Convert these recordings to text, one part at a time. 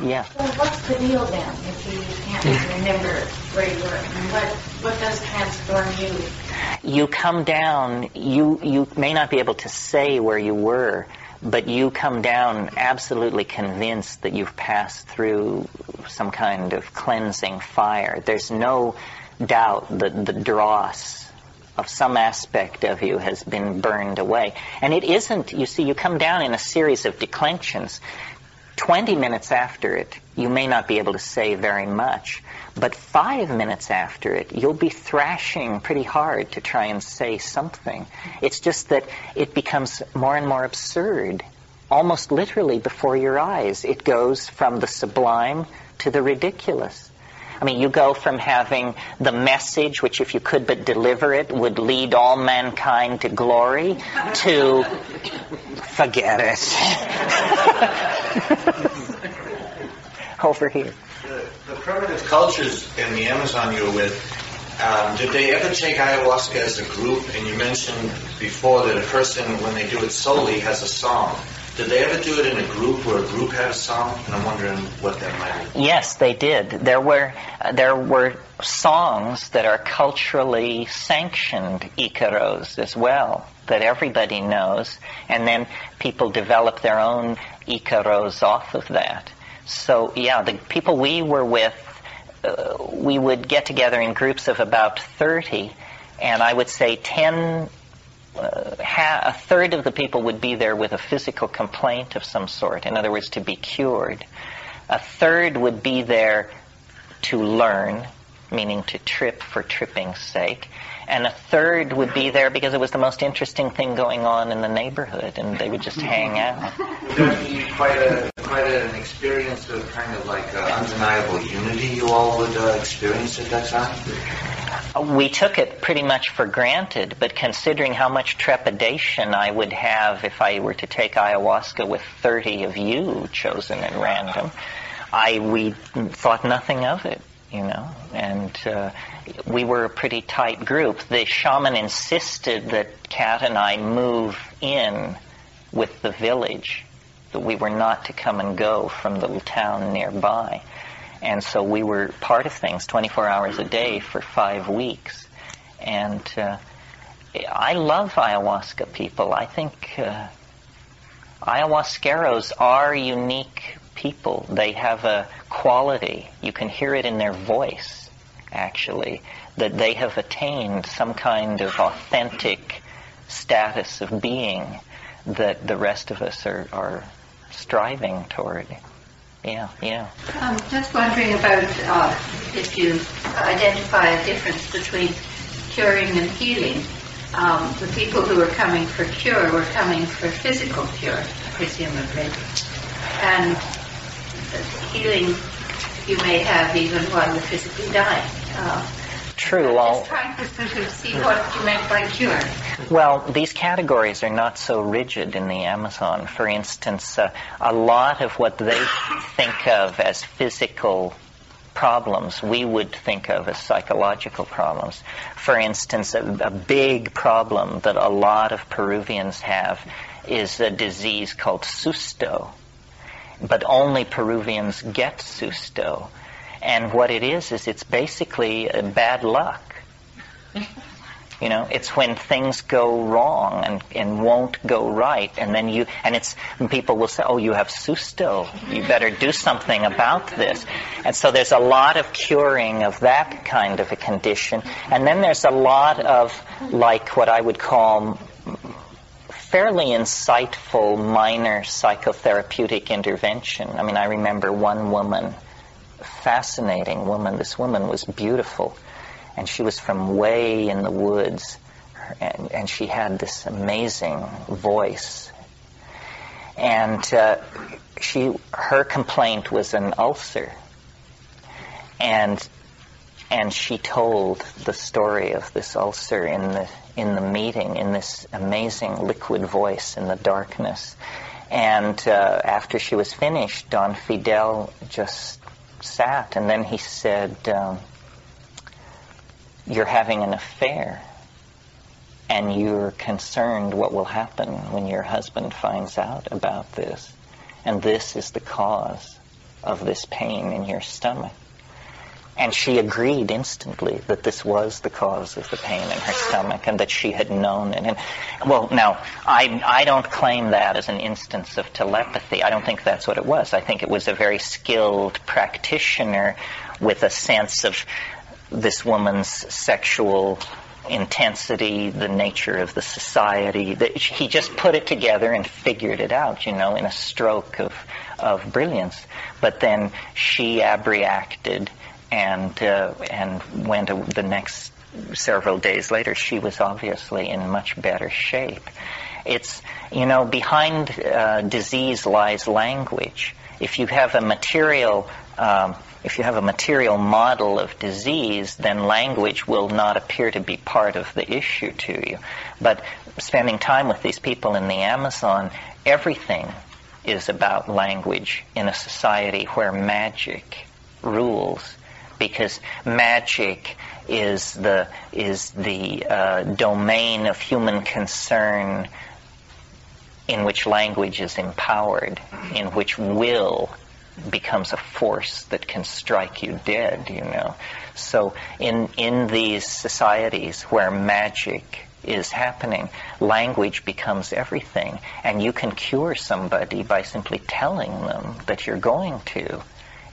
Yeah. Well, what's the deal then, if you can't remember where you were? And what does transform you? You come down, you may not be able to say where you were, but you come down absolutely convinced that you've passed through some kind of cleansing fire. There's no doubt that the dross of some aspect of you has been burned away. And it isn't, you see, you come down in a series of declensions. 20 minutes after it, you may not be able to say very much, but 5 minutes after it, you'll be thrashing pretty hard to try and say something. It's just that it becomes more and more absurd, almost literally before your eyes. It goes from the sublime to the ridiculous. I mean, you go from having the message, which if you could but deliver it, would lead all mankind to glory, to forget it. Over here. The primitive cultures in the Amazon you were with, did they ever take ayahuasca as a group? And you mentioned before that a person, when they do it solely, has a song. Did they ever do it in a group where a group had a song? And I'm wondering what that might be. Yes, they did. There were songs that are culturally sanctioned icaros as well, that everybody knows, and then people develop their own icaros off of that. So, yeah, the people we were with, we would get together in groups of about 30, and I would say a third of the people would be there with a physical complaint of some sort, in other words, to be cured. A third would be there to learn, meaning to trip for tripping's sake. And a third would be there because it was the most interesting thing going on in the neighborhood, and they would just hang out. Would that be quite an experience of kind of like undeniable unity you all would experience at that time? We took it pretty much for granted, but considering how much trepidation I would have if I were to take ayahuasca with 30 of you chosen at random, we thought nothing of it, you know, and we were a pretty tight group. The shaman insisted that Kat and I move in with the village, that we were not to come and go from the little town nearby. And so we were part of things 24 hours a day for 5 weeks. And I love ayahuasca people. I think ayahuasqueros are unique people. They have a quality. You can hear it in their voice, actually, that they have attained some kind of authentic status of being that the rest of us are striving toward. Yeah. I'm just wondering about if you identify a difference between curing and healing. The people who were coming for cure were coming for physical cure, presumably. And healing you may have even while you're physically dying. True. I'm just trying to sort of see what you meant by cure. Well, these categories are not so rigid in the Amazon. For instance, a lot of what they think of as physical problems, we would think of as psychological problems. For instance, a big problem that a lot of Peruvians have is a disease called susto. But only Peruvians get susto. And what it is it's basically bad luck. You know, it's when things go wrong and won't go right, and then people will say, "Oh, you have susto. You better do something about this." And so there's a lot of curing of that kind of a condition, and then there's a lot of like what I would call fairly insightful minor psychotherapeutic intervention. I mean, I remember one woman, fascinating woman. This woman was beautiful. And she was from way in the woods, and she had this amazing voice. And her complaint was an ulcer. And she told the story of this ulcer in the meeting, in this amazing liquid voice in the darkness. And after she was finished, Don Fidel just sat, and then he said, "You're having an affair, and you're concerned what will happen when your husband finds out about this. And this is the cause." of this pain in your stomach. And she agreed instantly that this was the cause of the pain in her stomach and that she had known it. And, well, now, I don't claim that as an instance of telepathy. I don't think that's what it was. I think it was a very skilled practitioner with a sense of this woman's sexual intensity, the nature of the society. He just put it together and figured it out, in a stroke of brilliance. But then she abreacted and went the next several days later. She was obviously in much better shape. It's, behind disease lies language. If you have a material model of disease, then language will not appear to be part of the issue to you. But spending time with these people in the Amazon, everything is about language in a society where magic rules, because magic is the domain of human concern in which language is empowered, in which will becomes a force that can strike you dead, So in these societies where magic is happening, language becomes everything. And you can cure somebody by simply telling them that you're going to,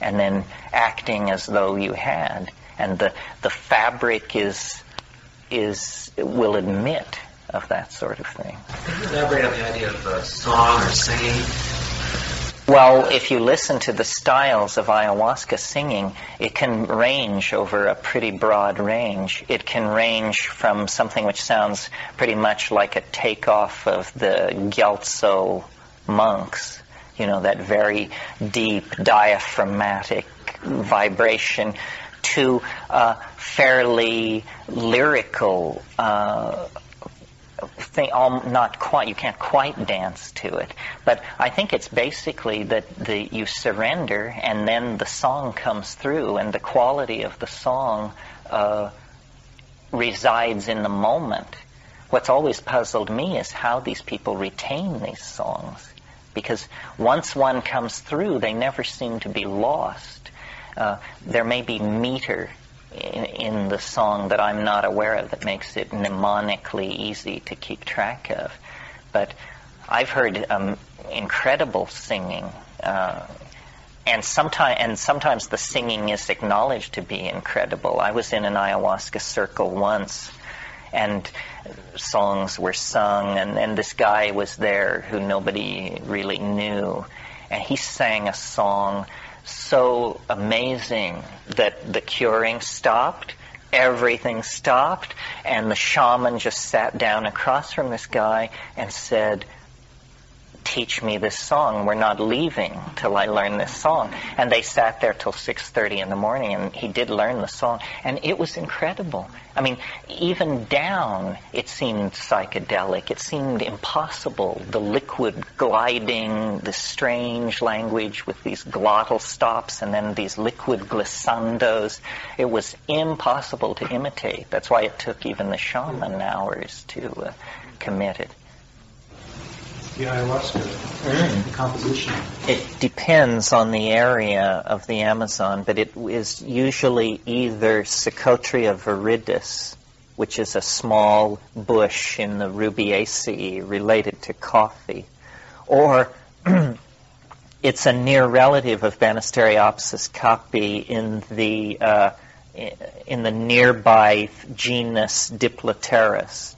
and then acting as though you had. And the fabric will admit of that sort of thing. Can you elaborate on the idea of song or singing? Well, if you listen to the styles of ayahuasca singing, it can range over a pretty broad range. It can range from something which sounds pretty much like a takeoff of the Gyaltso monks, that very deep diaphragmatic vibration, to fairly lyrical thing. Not quite. You can't quite dance to it. But I think it's basically that you surrender, and then the song comes through, and the quality of the song resides in the moment. What's always puzzled me is how these people retain these songs, because once one comes through, they never seem to be lost. There may be meter in the song that I'm not aware of that makes it mnemonically easy to keep track of. But I've heard incredible singing, and sometimes the singing is acknowledged to be incredible. I was in an ayahuasca circle once, and songs were sung, and this guy was there who nobody really knew, and he sang a song so amazing that the curing stopped, everything stopped, and the shaman just sat down across from this guy and said, "Teach me this song. We're not leaving till I learn this song." And they sat there till 6:30 in the morning, and he did learn the song, and it was incredible. I mean, even down, it seemed psychedelic. It seemed impossible. The liquid gliding, the strange language with these glottal stops, and then these liquid glissandos. It was impossible to imitate. That's why it took even the shaman hours to commit it. The ayahuasca, the composition? It depends on the area of the Amazon, but it is usually either Psychotria viridis, which is a small bush in the Rubiaceae related to coffee, or it's a near relative of Banisteriopsis caapi in the nearby genus Diploteris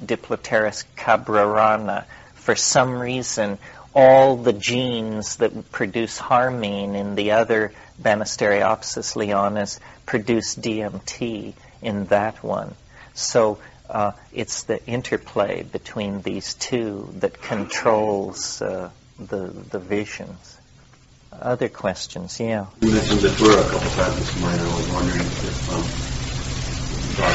cabrerana. For some reason, all the genes that produce harmine in the other Banisteriopsis leonis produce DMT in that one. So it's the interplay between these two that controls the visions. Other questions? Yeah. You mentioned the Torah a couple times this morning. I was wondering if you thought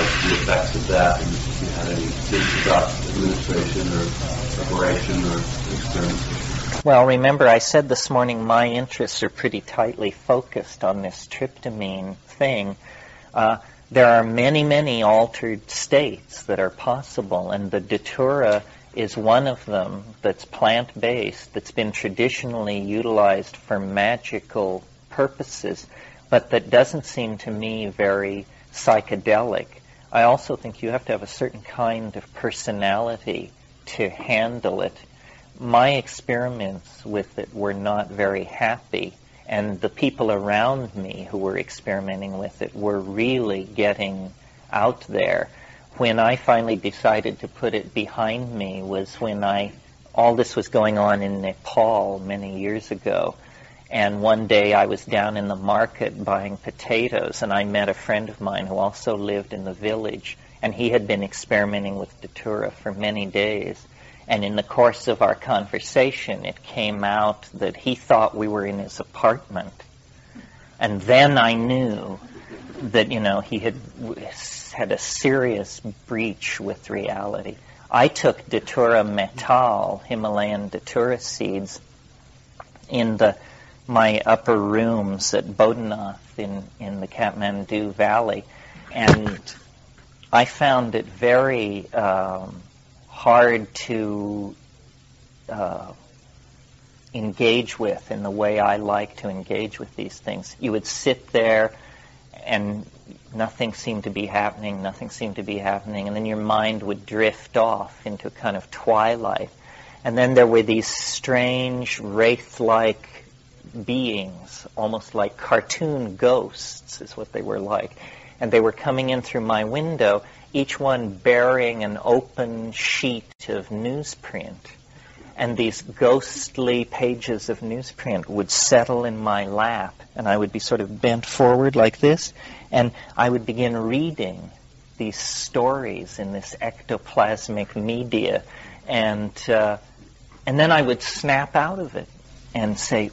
of the effects of that, and if you had any things about administration or preparation or experience. Well, remember, I said this morning my interests are pretty tightly focused on this tryptamine thing. There are many, many altered states that are possible, and the datura is one of them that's plant-based, that's been traditionally utilized for magical purposes, but that doesn't seem to me very psychedelic. I also think you have to have a certain kind of personality to handle it. My experiments with it were not very happy, and the people around me who were experimenting with it were really getting out there. When I finally decided to put it behind me was when all this was going on in Nepal many years ago. And one day I was down in the market buying potatoes, and I met a friend of mine who also lived in the village, and he had been experimenting with Datura for many days. And in the course of our conversation, it came out that he thought we were in his apartment. And then I knew that, he had a serious breach with reality. I took Datura metal, Himalayan Datura seeds, in my upper rooms at Bodhanath in the Kathmandu Valley, and I found it very hard to engage with in the way I like to engage with these things. You would sit there and nothing seemed to be happening, and then your mind would drift off into a kind of twilight. And then there were these strange, wraith-like beings, almost like cartoon ghosts is what they were like. And they were coming in through my window, each one bearing an open sheet of newsprint. And these ghostly pages of newsprint would settle in my lap, and I would be sort of bent forward like this, and I would begin reading these stories in this ectoplasmic media, and then I would snap out of it and say,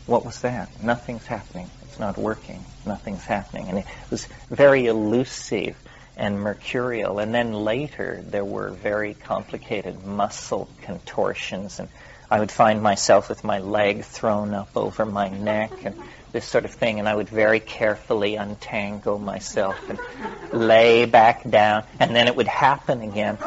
what was that? Nothing's happening. It's not working. Nothing's happening. And it was very elusive and mercurial. And then later there were very complicated muscle contortions, and I would find myself with my leg thrown up over my neck and this sort of thing, and I would very carefully untangle myself and lay back down, and then it would happen again.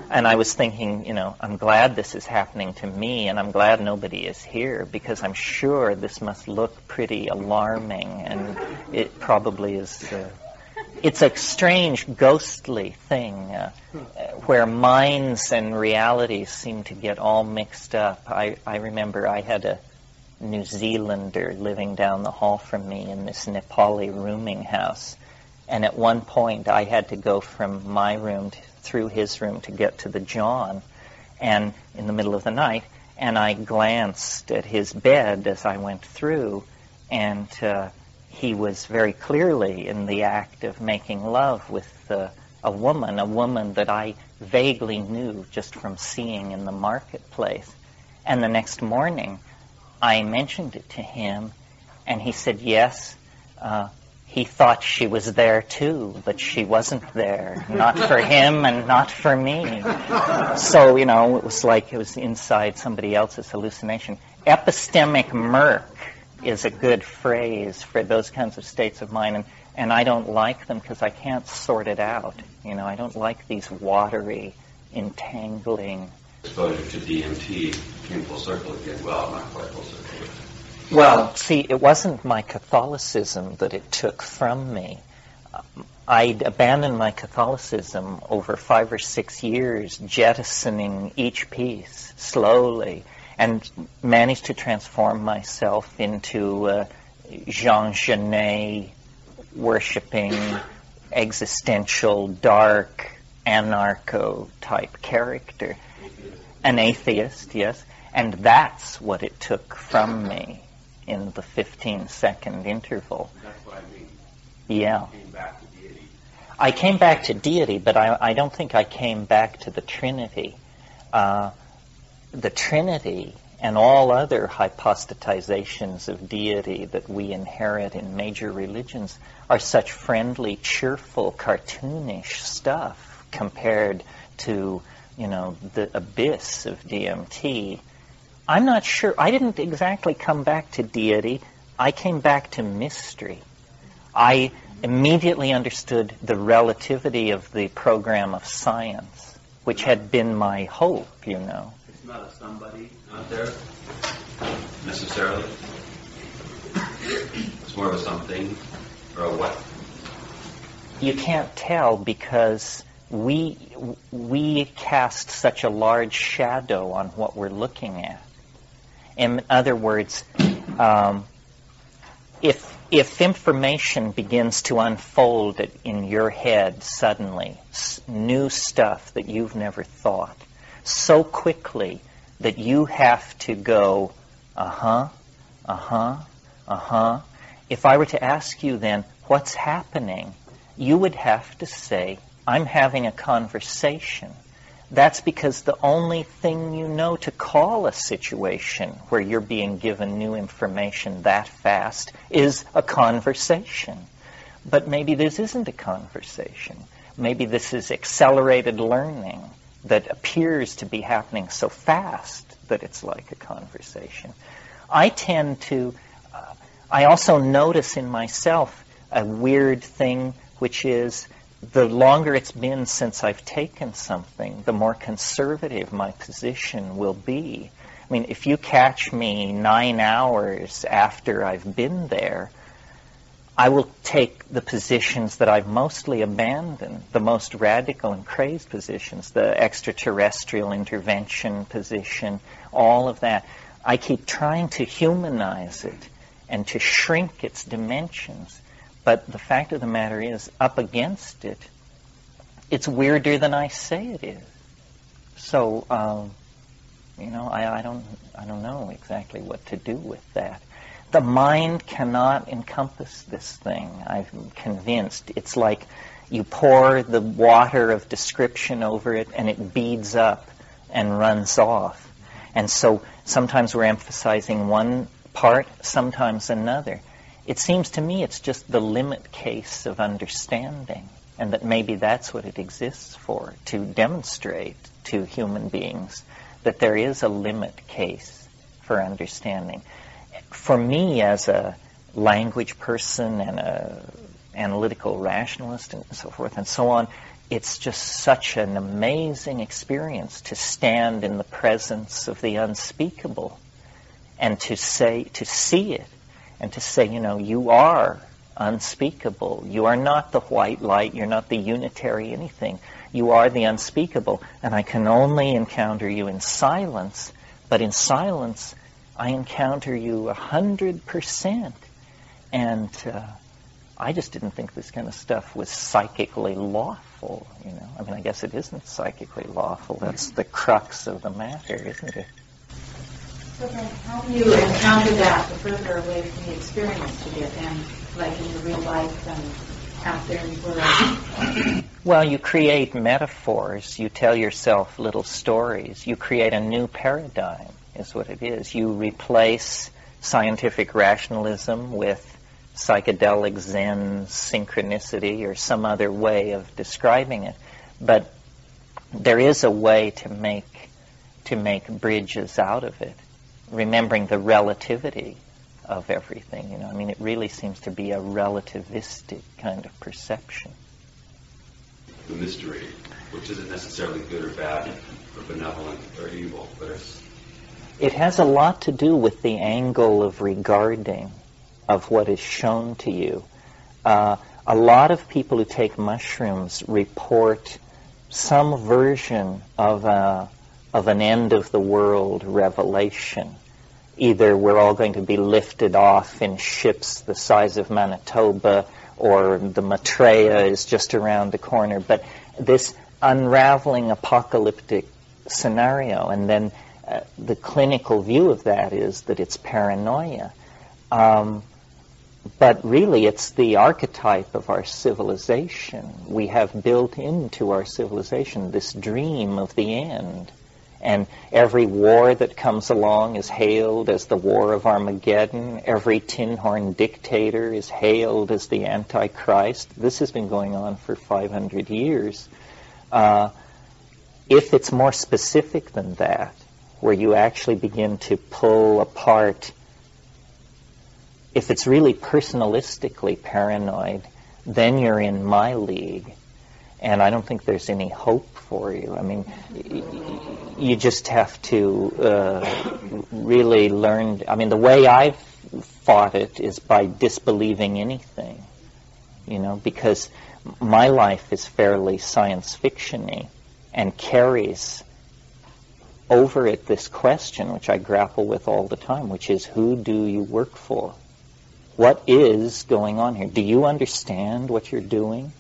And I was thinking, I'm glad this is happening to me, and I'm glad nobody is here, because I'm sure this must look pretty alarming, and it probably is. It's a strange, ghostly thing where minds and realities seem to get all mixed up. I remember I had a New Zealander living down the hall from me in this Nepali rooming house, and at one point I had to go from my room through his room to get to the John, and in the middle of the night, and I glanced at his bed as I went through, and he was very clearly in the act of making love with a woman that I vaguely knew just from seeing in the marketplace. And the next morning, I mentioned it to him, and he said yes. He thought she was there too, but she wasn't there. Not for him and not for me. So, it was like it was inside somebody else's hallucination. Epistemic murk is a good phrase for those kinds of states of mind, and I don't like them because I can't sort it out. I don't like these watery, entangling. Exposure to DMT came full circle again. Well, not quite full circle. Well, see, it wasn't my Catholicism that it took from me. I'd abandoned my Catholicism over 5 or 6 years, jettisoning each piece slowly, and managed to transform myself into Jean Genet worshipping, existential, dark, anarcho-type character. An atheist, yes. And that's what it took from me in the 15-second interval. That's what I mean. Yeah. You came back to deity. I came back to deity, but I don't think I came back to the Trinity. The Trinity and all other hypostatizations of deity that we inherit in major religions are such friendly, cheerful, cartoonish stuff compared to, the abyss of DMT. I'm not sure. I didn't exactly come back to deity. I came back to mystery. I immediately understood the relativity of the program of science, which had been my hope, It's not a somebody out there, necessarily. It's more of a something or a what? You can't tell because we cast such a large shadow on what we're looking at. In other words, if information begins to unfold in your head suddenly, new stuff that you've never thought, so quickly that you have to go, If I were to ask you then, what's happening? You would have to say, I'm having a conversation. That's because the only thing you know to call a situation where you're being given new information that fast is a conversation. But maybe this isn't a conversation. Maybe this is accelerated learning that appears to be happening so fast that it's like a conversation. I also notice in myself a weird thing, which is the longer it's been since I've taken something, the more conservative my position will be. I mean, if you catch me 9 hours after I've been there, I will take the positions that I've mostly abandoned, the most radical and crazed positions, the extraterrestrial intervention position, all of that. I keep trying to humanize it and to shrink its dimensions. But the fact of the matter is, up against it, it's weirder than I say it is. So, I don't know exactly what to do with that. The mind cannot encompass this thing. I'm convinced. It's like you pour the water of description over it, and it beads up and runs off. And so sometimes we're emphasizing one part, sometimes another. It seems to me it's just the limit case of understanding, and that maybe that's what it exists for, to demonstrate to human beings that there is a limit case for understanding. For me, as a language person and an analytical rationalist and so forth and so on, it's just such an amazing experience to stand in the presence of the unspeakable and to see it. And to say, you are unspeakable. You are not the white light. You're not the unitary anything. You are the unspeakable. And I can only encounter you in silence. But in silence, I encounter you 100%. And I just didn't think this kind of stuff was psychically lawful. I mean, I guess it isn't psychically lawful. That's the crux of the matter, isn't it? So then how do you encounter that the further away from the experience you get then, like in your real life and out there in the world? Well, you create metaphors. You tell yourself little stories. You create a new paradigm, is what it is. You replace scientific rationalism with psychedelic Zen synchronicity or some other way of describing it. But there is a way to make bridges out of it, remembering the relativity of everything. I mean, it really seems to be a relativistic kind of perception. The mystery, which isn't necessarily good or bad or benevolent or evil, but it has a lot to do with the angle of regarding of what is shown to you. A lot of people who take mushrooms report some version of an end-of-the-world revelation. Either we're all going to be lifted off in ships the size of Manitoba, or the Maitreya is just around the corner. But this unraveling apocalyptic scenario, and then the clinical view of that is that it's paranoia. But really, it's the archetype of our civilization. We have built into our civilization this dream of the end. And every war that comes along is hailed as the War of Armageddon. Every tin-horn dictator is hailed as the Antichrist. This has been going on for 500 years. If it's more specific than that, where you actually begin to pull apart, if it's really personalistically paranoid, then you're in my league. And I don't think there's any hope for you. I mean, you just have to really learn. I mean, the way I've fought it is by disbelieving anything, because my life is fairly science fiction-y and carries over it this question, which I grapple with all the time, which is, who do you work for? What is going on here? Do you understand what you're doing?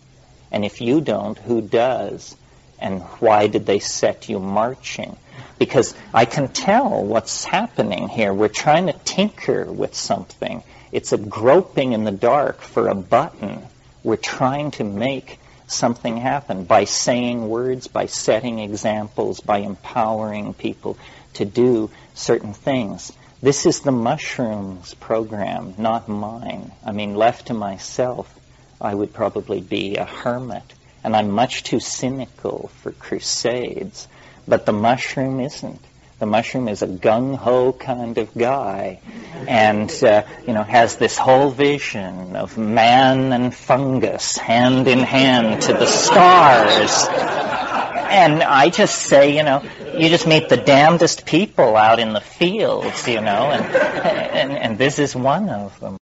And if you don't, who does? And why did they set you marching? Because I can tell what's happening here. We're trying to tinker with something. It's a groping in the dark for a button. We're trying to make something happen by saying words, by setting examples, by empowering people to do certain things. This is the mushrooms program, not mine. I mean, left to myself, I would probably be a hermit. And I'm much too cynical for crusades. But the mushroom isn't. The mushroom is a gung-ho kind of guy, and has this whole vision of man and fungus hand in hand to the stars. And I just say, you just meet the damnedest people out in the fields, and this is one of them.